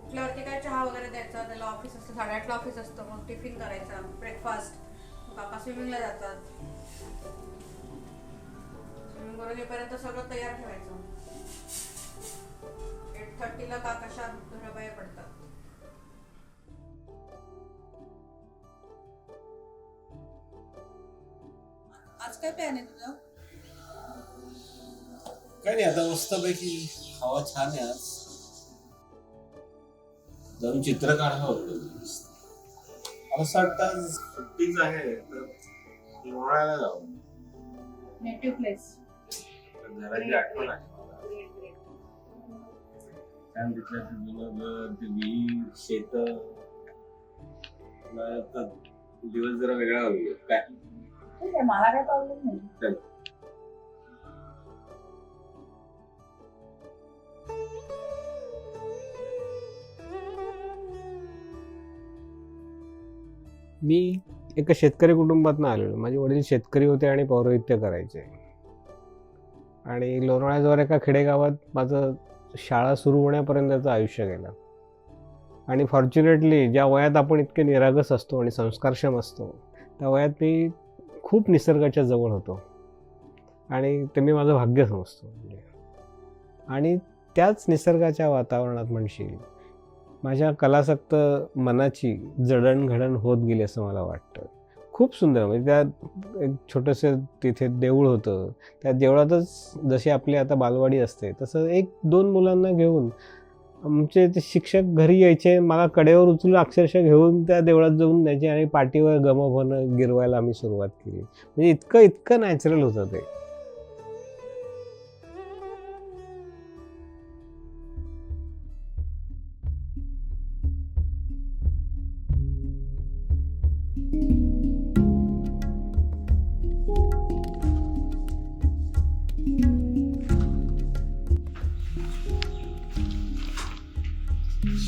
उठल्यावरती काय चहा वगैरे द्यायचा, त्याला ऑफिस असतं, 8:30ला ऑफिस असतं, मग टिफिन करायचा, ब्रेकफास्ट, काका स्विमिंगला जातात, स्विमिंग करून येईपर्यंत सगळं तयार ठेवायचं. 8:30ला काका शांत बाहेर पडतात. आज काय प्लॅन आहे तुझा? काय नाही, आता मस्तपैकी हवा छान आहे, आज जाऊन चित्र काढावं होतं. असं वाटतं आज सुट्टीच आहे तर लोणावळ्याला जाऊ. Native place. घराची आठवण आहे मला. छान तिथलं ते जुनं घर, ते विहीर, शेत. दिवस जरा वेगळा होईल काय. ठीक आहे, मला काय प्रॉब्लेम नाही. चल. मी एका शेतकरी कुटुंबातून आलेलो. माझे वडील शेतकरी होते आणि पौरोहित्य करायचे. आणि लोणावळ्याजवळ एका खेडेगावात माझं शाळा सुरू होण्यापर्यंतचं आयुष्य गेलं. आणि फॉर्च्युनेटली ज्या वयात आपण इतके निरागस असतो आणि संस्कारक्षम असतो, त्या वयात मी खूप निसर्गाच्या जवळ होतो आणि ते मी माझं भाग्य समजतो. आणि त्याच निसर्गाच्या वातावरणात म्हणशील माझ्या कलासक्त मनाची जडणघडण होत गेली असं मला वाटतं. खूप सुंदर, म्हणजे त्यात एक छोटंसं तिथे देऊळ होतं. त्या देवळातच जशी आपली आता बालवाडी असते तसं 1-2 मुलांना घेऊन आमचे ते शिक्षक घरी यायचे, मला कडेवर उचलून अक्षरशः घेऊन त्या देवळात जाऊन न्यायचे आणि पाठीवर गमभन गिरवायला आम्ही सुरुवात केली. म्हणजे इतकं नॅचरल होतं ते.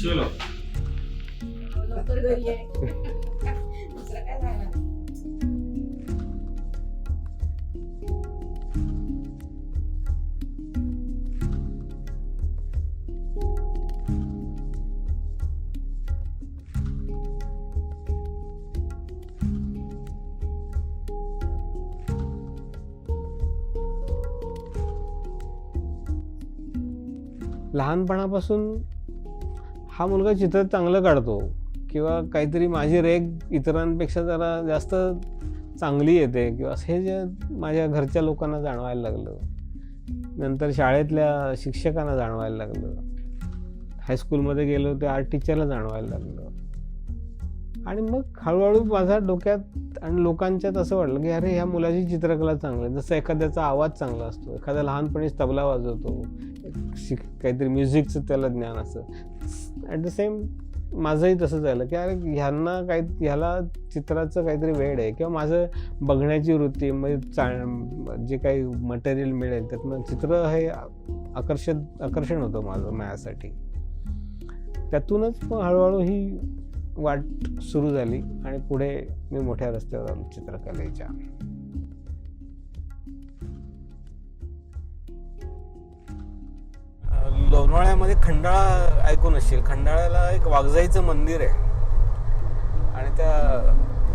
चलो. लवकर घरी ये. दुसरं काय झालं? लहानपणापासून हा मुलगा चित्र चांगलं काढतो किंवा काहीतरी माझी रेग इतरांपेक्षा जरा जास्त चांगली येते किंवा हे जे माझ्या घरच्या लोकांना जाणवायला लागलं. नंतर शाळेतल्या शिक्षकांना जाणवायला लागलं. हायस्कूलमध्ये गेलो ते आर्ट टीचरला जाणवायला लागलं. आणि मग हळूहळू माझ्या डोक्यात आणि लोकांच्यात असं वाटलं की अरे ह्या मुलाची चित्रकला चांगली आहे. जसं एखाद्याचा आवाज चांगला असतो, एखादा लहानपणीच तबला वाजवतो, काहीतरी म्युझिकचं त्याला ज्ञान असतं. ॲट द सेम माझंही तसं झालं की अरे ह्याला चित्राचं काहीतरी वेड आहे किंवा माझं बघण्याची वृत्ती, म्हणजे जे काही मटेरियल मिळेल त्यातनं चित्र हे आकर्षण होतं माझ्यासाठी. त्यातूनच मग हळूहळू ही वाट सुरू झाली आणि पुढे मी मोठ्या रस्त्यावर आलो चित्रकलेच्या. लोणावळ्यामध्ये खंडाळा ऐकून असेल. खंडाळ्याला एक वाघजाईचं मंदिर आहे आणि त्या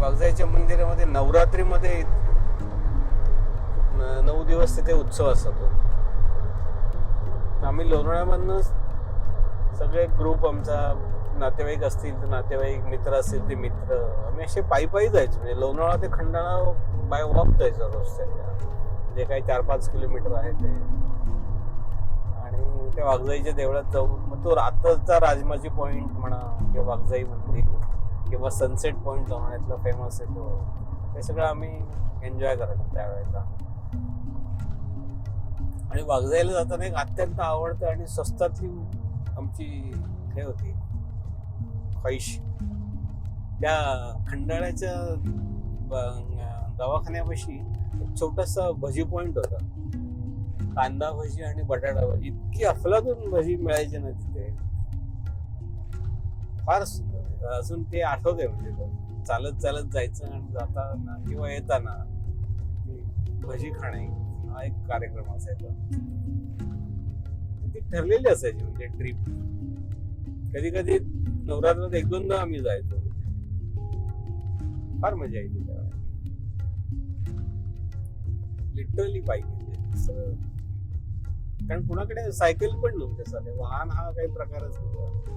वाघजाईच्या मंदिरामध्ये नवरात्रीमध्ये 9 दिवस तिथे उत्सव असतो. आम्ही लोणावळ्यामधनं सगळे ग्रुप, आमचा नातेवाईक असतील तर नातेवाईक, मित्र असतील ते मित्र, आम्ही असे पायी जायचो. म्हणजे लोणावळा ते खंडाळा बाय वॉक जायचो रोज. त्याच्या जे काही 4-5 किलोमीटर आहे ते. आणि त्या वाघजाईच्या देवळात जाऊन मग तो रात्रचा राजमाची पॉईंट म्हणा किंवा वाघजाई मंदिर किंवा सनसेट पॉईंट लोणावळ्यातला फेमस आहे तो, हे सगळं आम्ही एन्जॉय करायचो त्यावेळेला. आणि वाघजाईला जाताना एक अत्यंत आवडतं आणि स्वस्तातली आमची हे होती ख्वाहिश. त्या खंडाळ्याच्या दवाखान्यापाशी एक छोटासा भजी पॉइंट होता. कांदा भजी आणि बटाटा भजी, इतकी अफलातून भजी मिळायची ना तिथे, फार सुंदर. अजून ते आठवते. म्हणजे चालत जायचं आणि जाताना किंवा येताना भजी खाणे हा एक कार्यक्रम असायचा. ती ठरलेली असायची म्हणजे ट्रिप. कधी कधी नवरात्रात 1-2दा आम्ही जायचो. फार मजा यायची त्यावेळेला. लिटरली बाईक म्हणजे कारण कुणाकडे सायकल पण नव्हते, साधे वाहन हा काही प्रकारच नव्हता.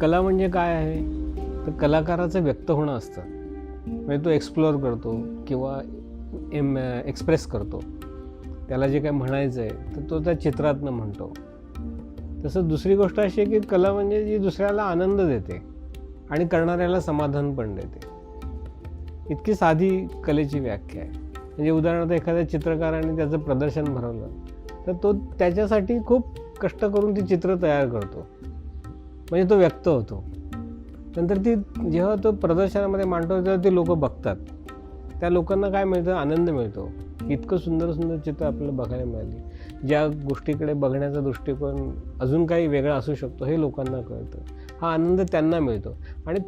कला म्हणजे काय आहे तर कलाकाराचं व्यक्त होणं असतं. म्हणजे तो एक्सप्लोअर करतो किंवा एक्सप्रेस करतो. त्याला जे काय म्हणायचं आहे तर तो त्या चित्रातनं म्हणतो. तसं दुसरी गोष्ट अशी आहे की कला म्हणजे जी दुसऱ्याला आनंद देते आणि करणाऱ्याला समाधान पण देते. इतकी साधी कलेची व्याख्या आहे. म्हणजे उदाहरणार्थ एखाद्या चित्रकाराने त्याचं प्रदर्शन भरवलं तर तो त्याच्यासाठी खूप कष्ट करून ती चित्र तयार करतो, म्हणजे तो व्यक्त होतो. नंतर ती जेव्हा तो प्रदर्शनामध्ये मांडतो तेव्हा ते लोक बघतात. त्या लोकांना काय मिळतं, आनंद मिळतो. इतकं सुंदर सुंदर चित्र आपल्याला बघायला मिळाली. ज्या गोष्टीकडे बघण्याचा दृष्टिकोन अजून काही वेगळा असू शकतो हे लोकांना कळतं. हा आनंद त्यांना मिळतो आणि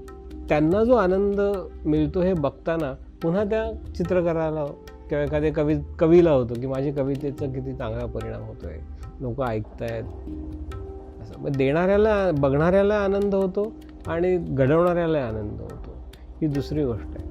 त्यांना जो आनंद मिळतो हे बघताना पुन्हा त्या चित्रकाराला किंवा एखाद्या कवीला होतो की माझी कवितेचा किती चांगला परिणाम होतोय, लोक ऐकतायत. असं मग देणाऱ्याला बघणाऱ्याला आनंद होतो आणि घडवणाऱ्याला आनंद होतो. ही दुसरी गोष्ट आहे.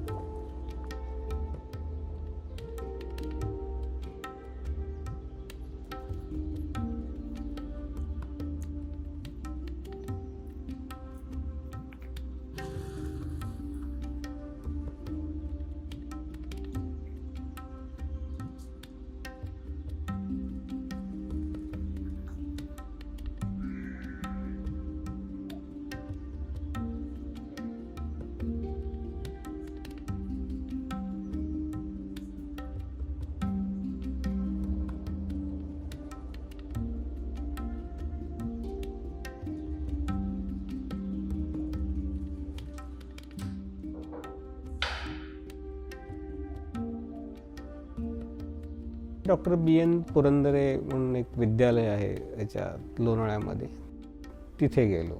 डॉक्टर BN पुरंदरे म्हणून एक विद्यालय आहे याच्या लोणावळ्यामध्ये, तिथे गेलो.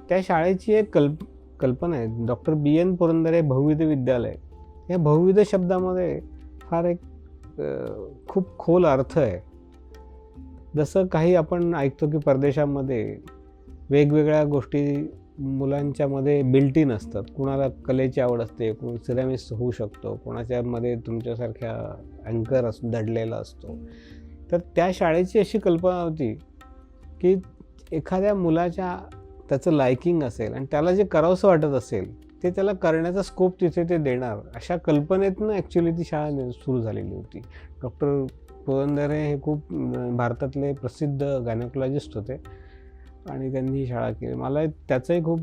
त्या शाळेची एक कल्पना आहे. डॉक्टर BN पुरंदरे बहुविध विद्यालय. या बहुविध शब्दामध्ये फार एक खूप खोल अर्थ आहे. जसं काही आपण ऐकतो की परदेशामध्ये वेगवेगळ्या गोष्टी मुलांच्यामध्ये बिल्ट इन असतात. कुणाला कलेची आवड असते, कोण सिरॅमिस्ट होऊ शकतो, कोणाच्यामध्ये तुमच्यासारख्या अँकर दडलेला असतो. तर त्या शाळेची अशी कल्पना होती की एखाद्या मुलाच्या त्याचं लायकिंग असेल आणि त्याला जे करावंसं वाटत असेल ते त्याला करण्याचा स्कोप तिथे ते देणार, अशा कल्पनेतनं ॲक्च्युली ती शाळा सुरू झालेली होती. डॉक्टर पुरंदरे हे खूप भारतातले प्रसिद्ध गायनेकोलॉजिस्ट होते आणि त्यांनी ही शाळा केली. मला त्याचाही खूप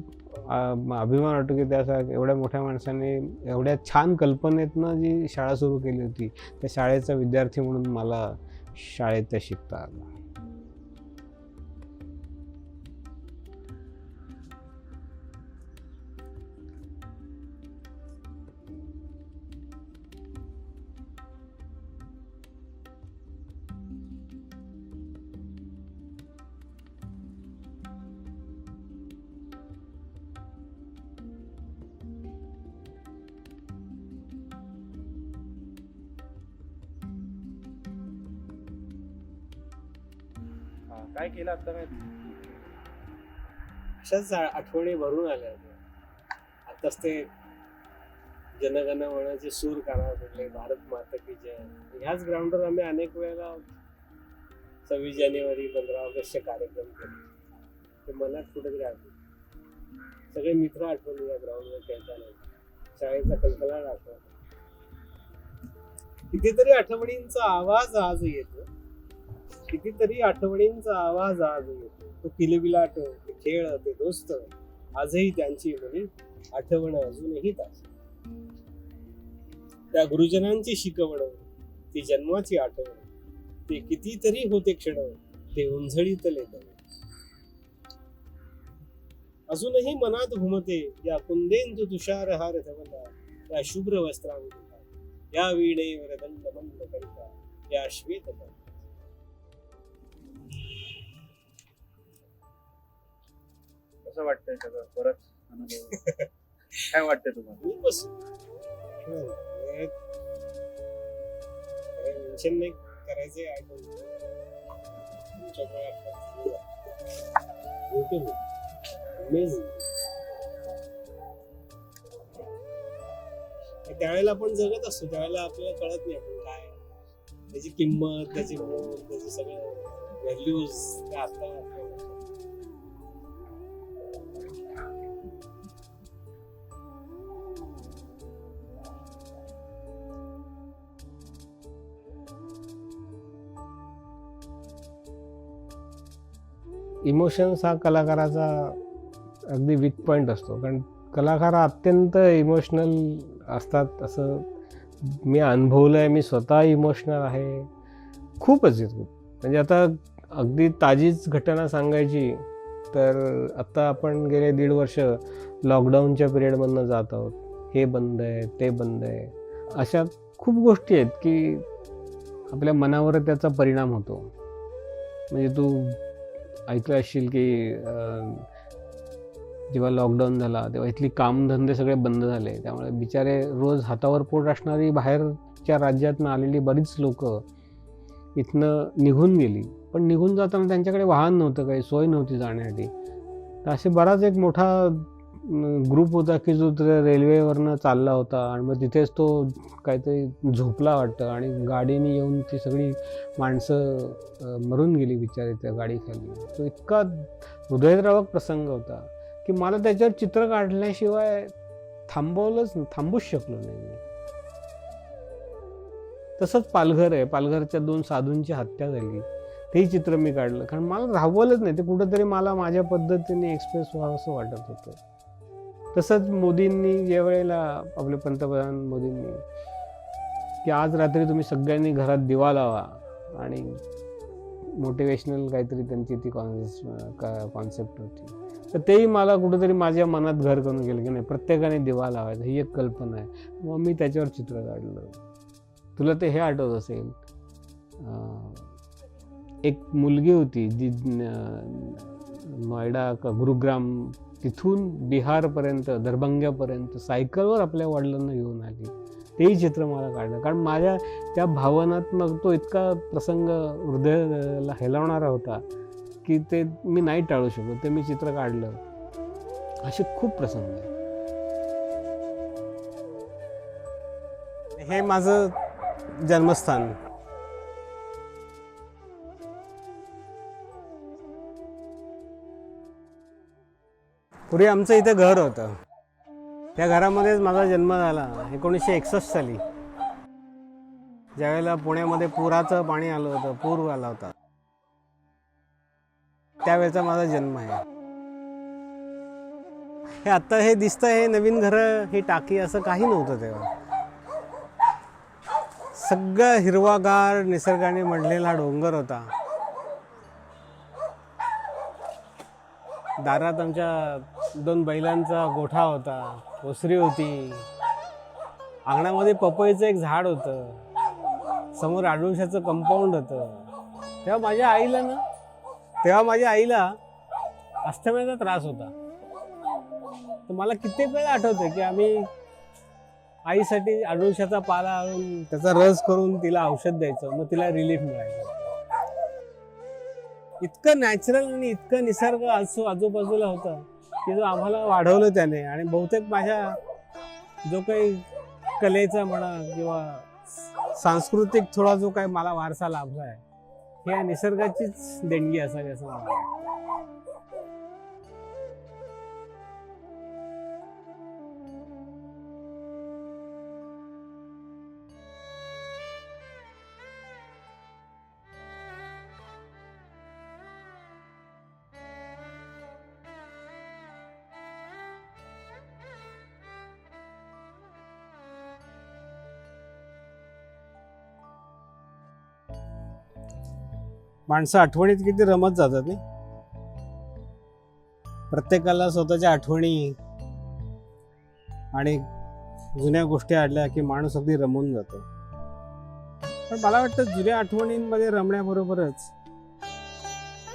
अभिमान वाटतो की त्या एवढ्या मोठ्या माणसाने एवढ्या छान कल्पनेतनं जी शाळा सुरू केली होती, त्या शाळेचा विद्यार्थी म्हणून मला शाळेत त्या शिकता आलं. काय केलं आता माहिती, अशाच आठवणी भरून आल्या होत्या. आताच ते जनगण मनाचे सूर कानावर पडले, भारत माता की जय. ह्याच ग्राउंडवर आम्ही अनेक वेळेला 26 जानेवारी 15 ऑगस्टचे कार्यक्रम केले. ते मनात कुठेतरी आठवले. सगळे मित्र आठवले या ग्राउंडवर खेळताना, शाळेचा कल्पना आठवला. कितीतरी आठवणींचा आवाज आज येतो, कितीतरी आठवणींचा आवाज आज येतो. तो किलबिलाट, ते खेळ, ते दोस्त, आजही त्यांची म्हणी आठवण अजूनही ताजी. त्या गुरुजनांची शिकवण, ती जन्माची आठवण, ते कितीतरी होते क्षण, ते उंझळीतले दवे. अजूनही मनात घुमते या कुंदेंदू तुषारहार धवला, या शुभ्र वस्त्रांकिता, या वीणेवर दंड मंद करिता, या श्वेत. कसं वाटतंय सगळं परत अनुभव? काय वाटतं तुम्हाला? मी बस मेन्शन नाही करायचे त्यावेळेला आपण जगत असतो, त्यावेळेला आपल्याला कळत नाही आपण काय त्याची किंमत, त्याची मोल, त्याचे सगळं व्हॅल्यूज त्या आता इमोशन्स हा कलाकाराचा अगदी वीक पॉईंट असतो, कारण कलाकार अत्यंत इमोशनल असतात असं मी अनुभवलं आहे. मी स्वतः इमोशनल आहे, खूपच आहे खूप. म्हणजे आता अगदी ताजीच घटना सांगायची तर आत्ता आपण गेले 1.5 वर्ष लॉकडाऊनच्या पिरियडमधनं जात आहोत. हे बंद आहे, ते बंद आहे, अशा खूप गोष्टी आहेत की आपल्या मनावर त्याचा परिणाम होतो. म्हणजे तू ऐकलं असशील की जेव्हा लॉकडाऊन झाला तेव्हा इथली कामधंदे सगळे बंद झाले, त्यामुळे बिचारे रोज हातावर पोट असणारी बाहेरच्या राज्यातनं आलेली बरीच लोक इथनं निघून गेली. पण निघून जाताना त्यांच्याकडे वाहन नव्हतं, काही सोय नव्हती जाण्यासाठी. तर असे बराच एक मोठा ग्रुप होता की जो रेल्वेवरनं चालला होता आणि मग तिथेच तो काहीतरी झोपला वाटतं आणि गाडीने येऊन ती सगळी माणसं मरून गेली बिचारे त्या गाडीखाली. तो इतका हृदयद्रावक प्रसंग होता की मला त्याच्यावर चित्र काढल्याशिवाय थांबूच शकलो नाही मी. तसंच पालघर आहे, पालघरच्या 2 साधूंची हत्या झाली, तेही चित्र मी काढलं, कारण मला राहवलंच नाही. ते कुठंतरी मला माझ्या पद्धतीने एक्सप्रेस व्हावं असं वाटत होतं. तसंच मोदींनी ज्या वेळेला आपले पंतप्रधान मोदींनी की आज रात्री तुम्ही सगळ्यांनी घरात दिवा लावा आणि मोटिवेशनल काहीतरी त्यांची ती कॉन्सेप्ट होती, तर तेही मला कुठेतरी माझ्या मनात घर करून गेलं की नाही प्रत्येकाने दिवा लावायचा, ही एक कल्पना आहे. मग मी त्याच्यावर चित्र काढलं. तुला ते हे आठवत असेल, एक मुलगी होती जी नोएडा का गुरुग्राम तिथून बिहारपर्यंत दरभंग्यापर्यंत सायकलवर आपल्या वडिलांना घेऊन आली. तेही चित्र मला काढलं, कारण माझ्या त्या भावनात्मक तो इतका प्रसंग हृदयाला हेलावणारा होता की ते मी नाही टाळू शकलो. ते मी चित्र काढलं. असे खूप प्रसंग आहेत. हे माझं जन्मस्थान. पूर्वी आमचं इथे घर होतं, त्या घरामध्येच माझा जन्म झाला 1961 साली, ज्यावेळेला पुण्यामध्ये पुराचं पाणी आलं होतं, पूर आला होता, त्यावेळेचा माझा जन्म आहे. हे आत्ता हे दिसतं हे नवीन घरं, ही टाकी, असं काही नव्हतं तेव्हा. सगळं हिरवागार निसर्गाने मढलेला डोंगर होता. दारात आमच्या 2 बैलांचा गोठा होता, ओसरी होती, अंगणामध्ये पपईचं एक झाड होतं, समोर आडुळशाचं कंपाऊंड होतं. तेव्हा माझ्या आईला अस्थम्याचा त्रास होता. तर मला कित्येक वेळा आठवतं की आम्ही आईसाठी आडुळशाचा पाला आणून त्याचा रस करून तिला औषध द्यायचं, मग तिला रिलीफ मिळायचं. इतकं नॅचरल आणि इतकं निसर्ग आजूबाजूला होतं की जो आम्हाला वाढवलं त्याने. आणि बहुतेक माझ्या जो काही कलेचा म्हणा किंवा सांस्कृतिक थोडा जो काही मला वारसा लाभला आहे, हे निसर्गाचीच देणगी असावी असं मला वाटतं. माणसं आठवणीत किती रमत जातात नाही. प्रत्येकाला स्वतःच्या आठवणी आणि जुन्या गोष्टी आढळल्या की माणूस अगदी रमून जातो. पण मला वाटतं जुन्या आठवणींमध्ये रमण्याबरोबरच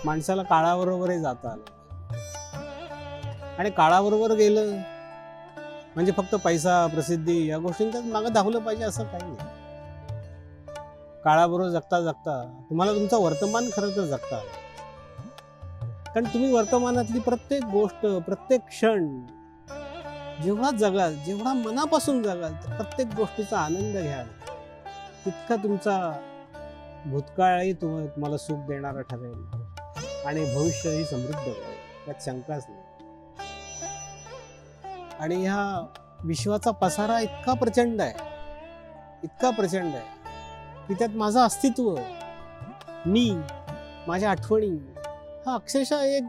माणसाला काळाबरोबरही जाता आलं. आणि काळाबरोबर गेलं म्हणजे फक्त पैसा प्रसिद्धी या गोष्टींच्याच मागं धावलं पाहिजे असं काही नाही. काळाबरोबर जगता जगता तुम्हाला तुमचं वर्तमान खरं तर जगता आलं. कारण तुम्ही वर्तमानातली प्रत्येक गोष्ट प्रत्येक क्षण जेवढा जगाल जेवढा मनापासून जगाल तर प्रत्येक गोष्टीचा आनंद घ्याल तितका तुमचा भूतकाळही तुम्हाला सुख देणारा ठरेल आणि भविष्यही समृद्ध करेल, त्यात शंकाच नाही. आणि ह्या विश्वाचा पसारा इतका प्रचंड आहे की त्यात माझं अस्तित्व, मी, माझ्या आठवणी हा अक्षरशः एक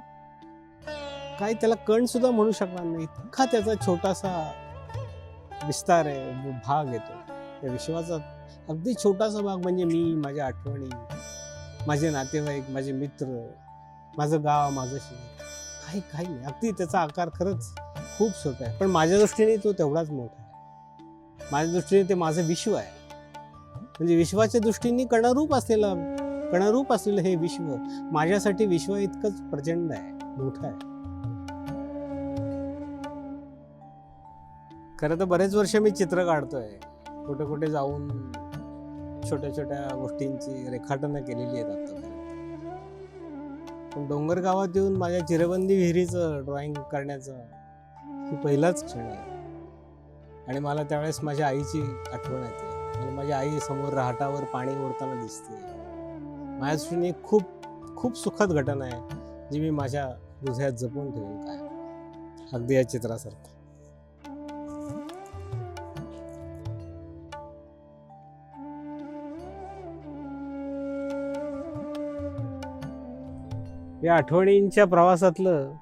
काही त्याला कण सुद्धा म्हणू शकणार नाही इतका त्याचा छोटासा विस्तार आहे, भाग येतो त्या विश्वाचा. अगदी छोटासा भाग म्हणजे मी, माझ्या आठवणी, माझे नातेवाईक, माझे मित्र, माझं गाव, माझं शहर, काही नाही. अगदी त्याचा आकार खरंच खूप छोटा आहे, पण माझ्या दृष्टीने तो तेवढाच मोठा आहे. माझ्या दृष्टीने ते माझं विश्व आहे. म्हणजे विश्वाच्या दृष्टीने कणरूप असलेलं हे विश्व माझ्यासाठी विश्व इतकंच प्रचंड आहे, मोठं आहे. खरं तर बरेच वर्ष मी चित्र काढतोय, कुठे कुठे जाऊन छोट्या छोट्या गोष्टींची रेखाटनं केलेली आहेत आतापर्यंत. पण डोंगर गावात येऊन माझ्या चिरबंदी विहिरीचं ड्रॉइंग करण्याचा ही पहिलाच क्षण आहे. आणि मला त्यावेळेस माझ्या आईची आठवण येते. आणि माझी आई समोर रहाटावर पाणी ओढताना दिसते. माझ्या दृष्टीने खूप खूप सुखद घटना आहे जी मी माझ्या हृदयात जपून ठेवेन काय, अगदी या चित्रासारखं. या आठवणींच्या प्रवासातलं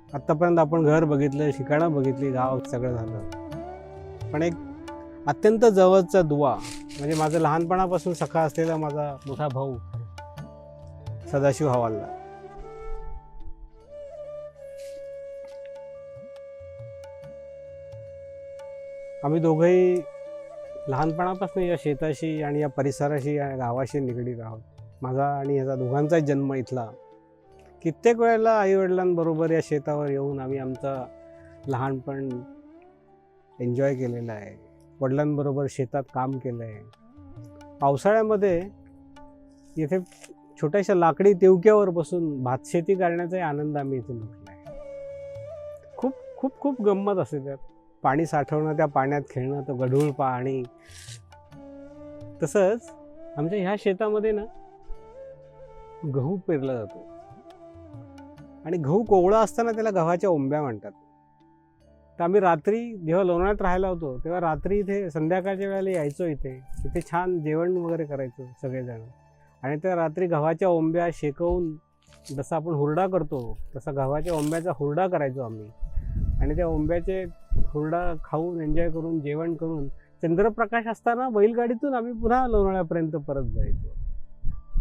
आतापर्यंत आपण घर बघितलं, ठिकाणं बघितली, गाव सगळं झालं. पण एक अत्यंत जवळचा दुवा म्हणजे माझं लहानपणापासून सखा असलेला माझा मोठा भाऊ सदाशिव हवालदार. आम्ही दोघंही लहानपणापासून या शेताशी आणि या परिसराशी या गावाशी निगडीत आहोत. माझा आणि याचा दोघांचाही जन्म इथला. कित्येक वेळेला आईवडिलांबरोबर या शेतावर येऊन आम्ही आमचा लहानपण एन्जॉय केलेलं आहे. वडिलांबरोबर शेतात काम केलं आहे. पावसाळ्यामध्ये इथे छोट्याशा लाकडी तिवक्यावर बसून भातशेती करण्याचाही आनंद आम्ही इथे लुटला आहे. खूप खूप खूप गंमत असते त्यात. पाणी साठवणं, त्या पाण्यात खेळणं, तो गढूळ पाणी. तसंच आमच्या ह्या शेतामध्ये ना गहू पेरला जातो आणि गहू कोवळा असताना त्याला गव्हाच्या ओंब्या म्हणतात. तर आम्ही रात्री जेव्हा लोणावळ्यात राहायला होतो तेव्हा रात्री इथे संध्याकाळच्या वेळेला यायचो. इथे छान जेवण वगैरे करायचो सगळेजण. आणि त्या रात्री गव्हाच्या ओंब्या शेकवून जसा आपण हुरडा करतो तसा गव्हाच्या ओंब्याचा हुरडा करायचो आम्ही. आणि त्या ओंब्याचे हुरडा खाऊन एन्जॉय करून जेवण करून चंद्रप्रकाश असताना बैलगाडीतून आम्ही पुन्हा लोणावळ्यापर्यंत परत जायचो.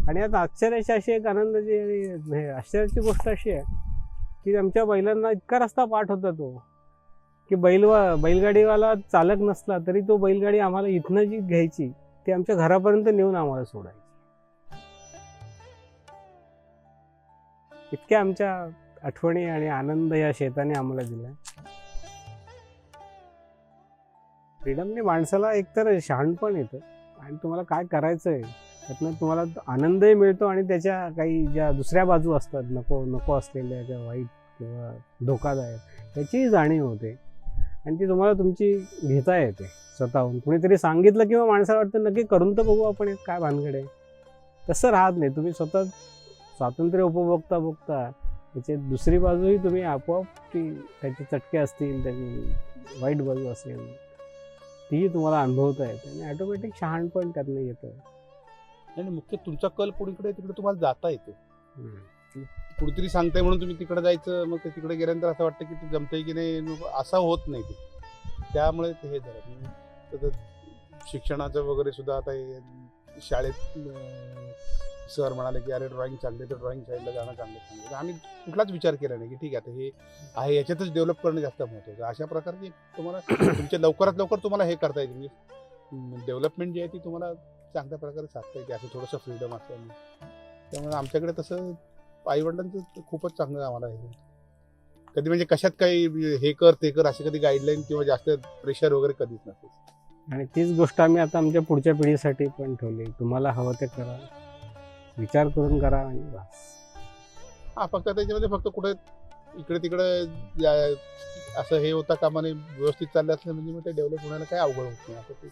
आणि आता आश्चर्याची अशी एक आनंदाची आणि आश्चर्याची गोष्ट अशी आहे की आमच्या बैलांना इतका रस्ता पाठ होता तो की बैलगाडीवाला चालक नसला तरी तो बैलगाडी आम्हाला इथनं जी घ्यायची ती आमच्या घरापर्यंत नेऊन आम्हाला सोडायची. इतक्या आमच्या आठवणी आणि आनंद या शेताने आम्हाला दिला. फ्रीडमने माणसाला एकतर शहाणपण येतं आणि तुम्हाला काय करायचं आहे त्यातनं तुम्हाला आनंदही मिळतो आणि त्याच्या काही ज्या दुसऱ्या बाजू असतात नको असलेल्या ज्या वाईट किंवा धोकादायक याचीही जाणीव होते आणि ती तुम्हाला तुमची घेता येते स्वतःहून. कुणीतरी सांगितलं किंवा माणसाला वाटतं नक्की करून तर बघू आपण काय भानगड आहे. तसं राहत नाही. तुम्ही स्वतः स्वातंत्र्य उपभोगता त्याची दुसरी बाजूही तुम्ही आपोआप ती त्याचे चटके असतील, त्याची वाईट बाजू असेल तीही तुम्हाला अनुभवता येते आणि ॲटोमॅटिक शहाणपण त्यातनं येतं. आणि मुख्य तुमचा कल कुणीकडे तिकडे तुम्हाला जाता येतो. कुणीतरी सांगताय म्हणून तुम्ही तिकडे जायचं, मग ते तिकडे गेल्यानंतर असं वाटतं की ते जमतंय की नाही, असं होत नाही ते. त्यामुळे ते हे झालं. तर शिक्षणाचं वगैरे सुद्धा आता शाळेत सर म्हणाले की अरे ड्रॉइंग चांगले तर ड्रॉइंग साईडला जाणं चांगलं. आम्ही कुठलाच विचार केला नाही की ठीक आहे आता हे आहे याच्यातच डेव्हलप करणं जास्त महत्त्वाचं. अशा प्रकारचे तुम्हाला तुमच्या लवकरात लवकर तुम्हाला हे करता येईल. म्हणजे डेव्हलपमेंट जी आहे ती तुम्हाला चांगल्या प्रकारे साधता येते असं थोडंसं फ्रीडम असल्यामुळे. त्यामुळे आमच्याकडे तसं आईवडिलांचं खूपच चांगलं आम्हाला हे. कधी म्हणजे कशात काही हे कर ते कर अशी कधी गाईडलाईन किंवा जास्त प्रेशर वगैरे कधीच नसते. आणि तीच गोष्ट आम्ही आता आमच्या पुढच्या पिढीसाठी पण ठेवली. तुम्हाला हवं ते करा, विचार करून करा आणि बस. हा फक्त त्याच्यामध्ये फक्त कुठे इकडे तिकडे असं हे होता कामाने व्यवस्थित चाललं असलं म्हणजे मग ते डेव्हलप होण्याला काही अवघड होत नाही.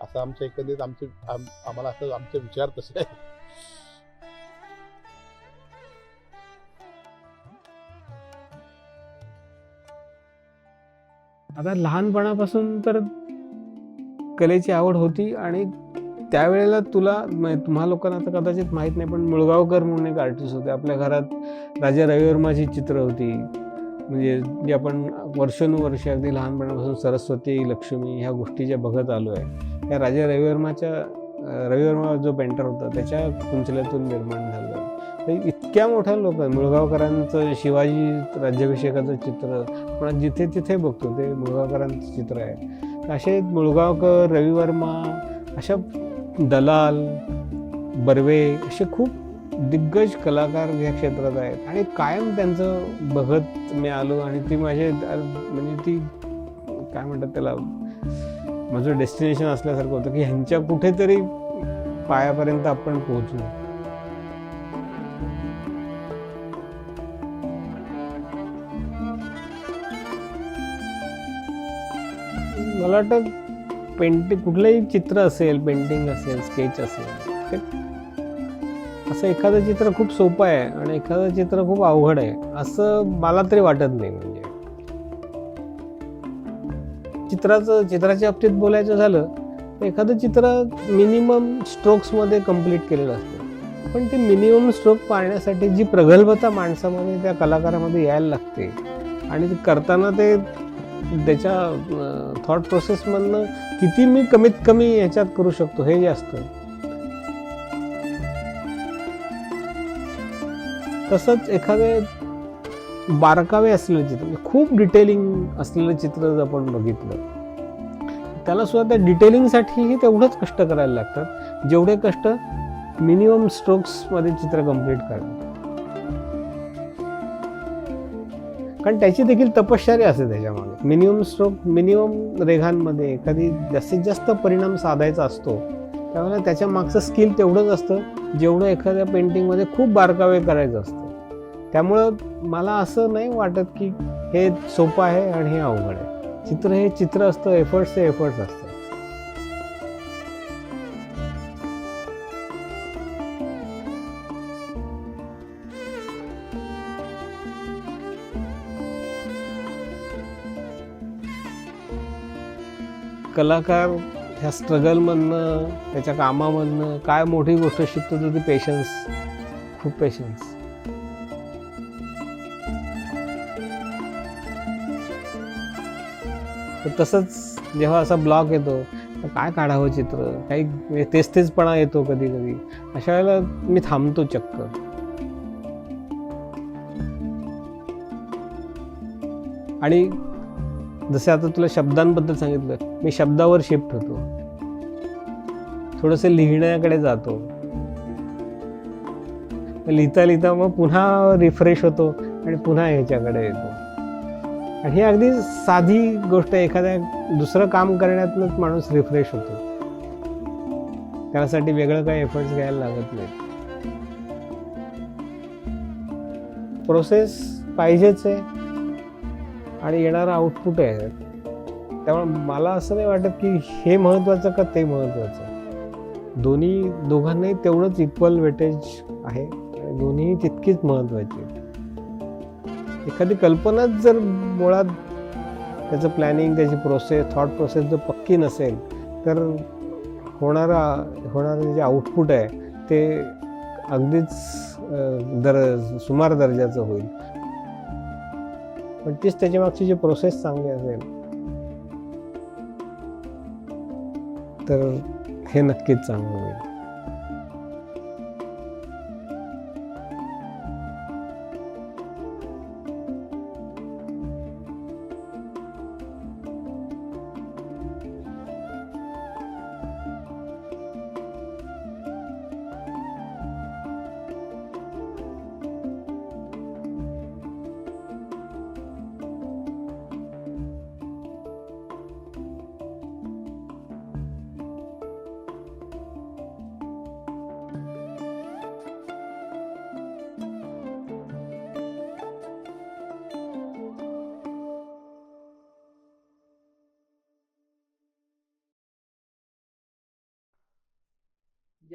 असं आमचं एकंदरीत आम्हाला असं आमचे विचार तसे आहे. आता लहानपणापासून तर कलेची आवड होती आणि त्यावेळेला तुम्हा लोकांना तर कदाचित माहीत नाही, पण मुळगावकर म्हणून एक आर्टिस्ट होते. आपल्या घरात राजा रविवर्माची चित्र होती, म्हणजे जे आपण वर्षानुवर्षे अगदी लहानपणापासून सरस्वती, लक्ष्मी ह्या गोष्टी ज्या बघत आलो आहे, त्या राजा रविवर्मा जो पेंटर होता त्याच्या कुंचल्यातून निर्माण झालं. तर इतक्या मोठ्या लोक मुळगावकरांचं शिवाजी राज्याभिषेकाचं चित्र पण जिथे तिथे बघतो ते मुळगावकरांचं चित्र आहे. असे मुळगावकर, रविवर्मा, अशा दलाल, बर्वे असे खूप दिग्गज कलाकार या क्षेत्रात आहेत आणि कायम त्यांचं बघत मी आलो आणि ती म्हणजे ती काय म्हणतात त्याला, माझं डेस्टिनेशन असल्यासारखं होतं की ह्यांच्या कुठेतरी पायापर्यंत आपण पोहोचू. मला वाटतं कुठलंही चित्र असेल, पेंटिंग असेल, स्केच असेल, ते असं एखादं चित्र खूप सोपं आहे आणि एखादं चित्र खूप अवघड आहे असं मला तरी वाटत नाही. म्हणजे चित्राच्या बाबतीत बोलायचं झालं तर एखादं चित्र मिनिमम स्ट्रोक्समध्ये कंप्लीट केलेलं असतं, पण ते मिनिमम स्ट्रोक पाळण्यासाठी जी प्रगल्भता माणसामध्ये, त्या कलाकारामध्ये यायला लागते आणि ते करताना ते त्याच्या थॉट प्रोसेसमधनं किती मी कमीत कमी ह्याच्यात करू शकतो हे जे असतं. तसंच एखादे बारकावे असलेलं चित्र, खूप डिटेलिंग असलेलं चित्र जर आपण बघितलं, त्याला सुद्धा त्या डिटेलिंगसाठीही तेवढंच कष्ट करायला लागतात जेवढे कष्ट मिनिमम स्ट्रोक्समध्ये चित्र कंप्लीट करतात. कारण त्याची देखील तपश्चर्या असते त्याच्यामागे. मिनिमम स्ट्रोक, मिनिमम रेघांमध्ये एखादी जास्तीत जास्त परिणाम साधायचा असतो, त्यामुळे त्याच्या मागचं स्किल तेवढंच असतं जेवढं एखाद्या पेंटिंगमध्ये खूप बारकावे करायचं असतं. त्यामुळं मला असं नाही वाटत की हे सोपं आहे आणि हे अवघड आहे. चित्र हे चित्र असतं, एफर्ट्स हे एफर्ट्स असतात. कलाकार ह्या स्ट्रगलमधनं, त्याच्या कामामधनं काय मोठी गोष्ट शिकतो तर ती पेशन्स, खूप पेशन्स. तसंच जेव्हा असा ब्लॉक येतो तर काय काढावं चित्र, काही तेचपणा येतो कधी कधी, अशा वेळेला मी थांबतो चक्क. आणि जसे आता तुला शब्दांबद्दल सांगितलं, मी शब्दावर शिफ्ट होतो, थोडंसं लिहिण्याकडे जातो, लिहिता लिहिता मग पुन्हा रिफ्रेश होतो आणि पुन्हा ह्याच्याकडे येतो. आणि ही अगदी साधी गोष्ट आहे, एखाद्या दुसरं काम करण्यातूनच माणूस रिफ्रेश होतो, त्यासाठी वेगळं काही एफर्ट्स घ्यायला लागत नाही. प्रोसेस पाहिजेच आहे आणि येणारं आउटपुट आहे. त्यामुळे मला असं नाही वाटत की हे महत्त्वाचं का ते महत्त्वाचं. दोघांनाही तेवढंच इक्वल वेटेज आहे आणि दोन्ही तितकीच महत्त्वाची. एखादी कल्पनाच जर मुळात त्याचं प्लॅनिंग, त्याची प्रोसेस, थॉट प्रोसेस जर पक्की नसेल तर होणारं जे आउटपुट आहे ते अगदीच सुमार दर्जाचं होईल. पण तीच त्याच्या मागची जी प्रोसेस चांगली असेल तर हे नक्कीच चांगलं होईल.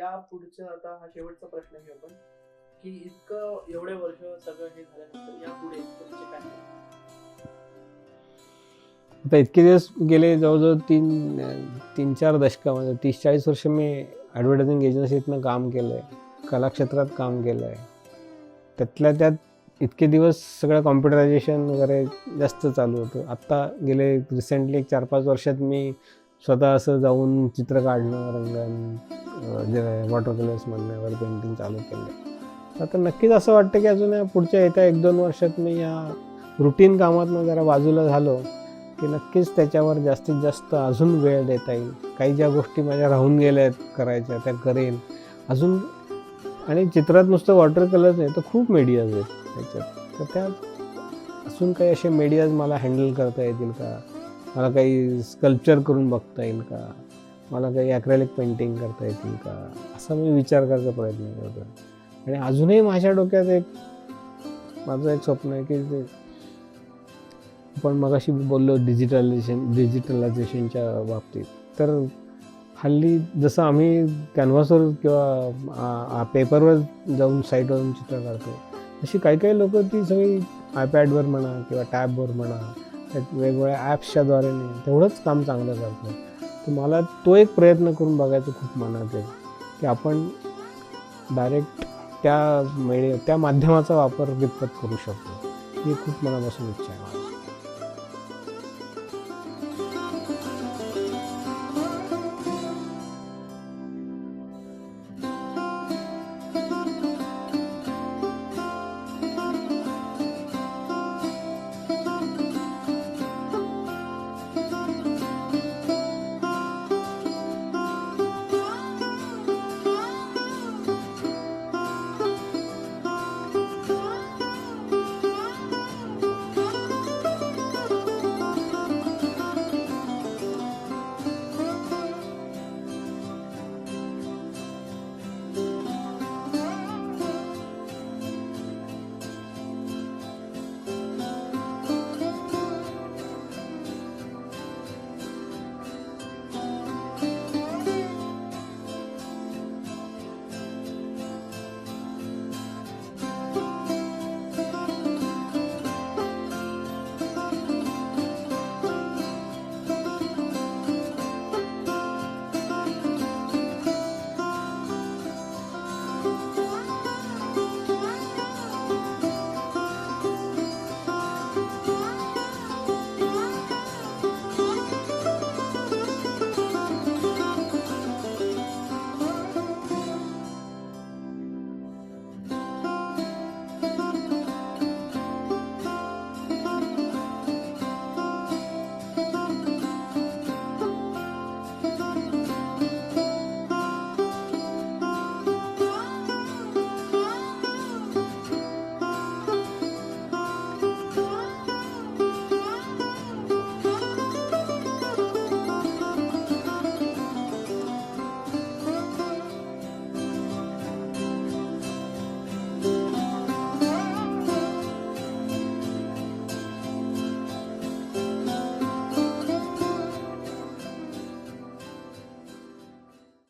या पुढचं आता हा शेवटचा प्रश्न घेऊ आपण की इतकं एवढे वर्ष सगळं हे झाल्यानंतर या पुढे तुमचे काय plan? आता इतके दिवस गेले जवळजवळ 3-4 दशकामध्ये 30-40 वर्ष मी ॲडव्हर्टायझिंग एजन्सीतनं काम केलं आहे, कलाक्षेत्रात काम केलं आहे. त्यातल्या त्यात इतके दिवस सगळं कॉम्प्युटरायझेशन वगैरे जास्त चालू होतं. आत्ता गेले रिसेंटली 4-5 वर्षात मी स्वतः असं जाऊन चित्र काढणं, रंगण, जे वॉटर कलर्समधनं वगैरे पेंटिंग चालू केलं आहे. आता नक्कीच असं वाटतं की अजून या पुढच्या येत्या 1-2 वर्षात मी या रुटीन कामातनं जरा बाजूला झालो की नक्कीच त्याच्यावर जास्तीत जास्त अजून वेळ देता येईल. काही ज्या गोष्टी माझ्या राहून गेल्या आहेत करायच्या त्या करेन अजून. आणि चित्रात नुसतं वॉटर कलर्स नाही तर खूप मीडियाज आहेत त्याच्यात. तर त्या अजून काही असे मीडियाज मला हँडल करता येतील का, मला काही स्कल्पचर करून बघता येईल का, मला काही ॲक्रेलिक पेंटिंग करता येतील का, असा मी विचार करायचा प्रयत्न करतो. आणि अजूनही माझ्या डोक्यात माझं एक स्वप्न आहे की ते आपण मगाशी बोललो डिजिटलायझेशनच्या बाबतीत. तर हल्ली जसं आम्ही कॅनव्हासवर किंवा पेपरवर जाऊन साईटवरून चित्र काढतो अशी काही लोक ती सगळी आयपॅडवर म्हणा किंवा टॅबवर म्हणा वेगवेगळ्या ॲप्सच्याद्वारे नाही तेवढंच काम चांगलं करतो. तर मला तो एक प्रयत्न करून बघायचं खूप मनात आहे की आपण डायरेक्ट त्या माध्यमाचा वापर कितपत करू शकतो ही खूप मनापासून इच्छा आहे.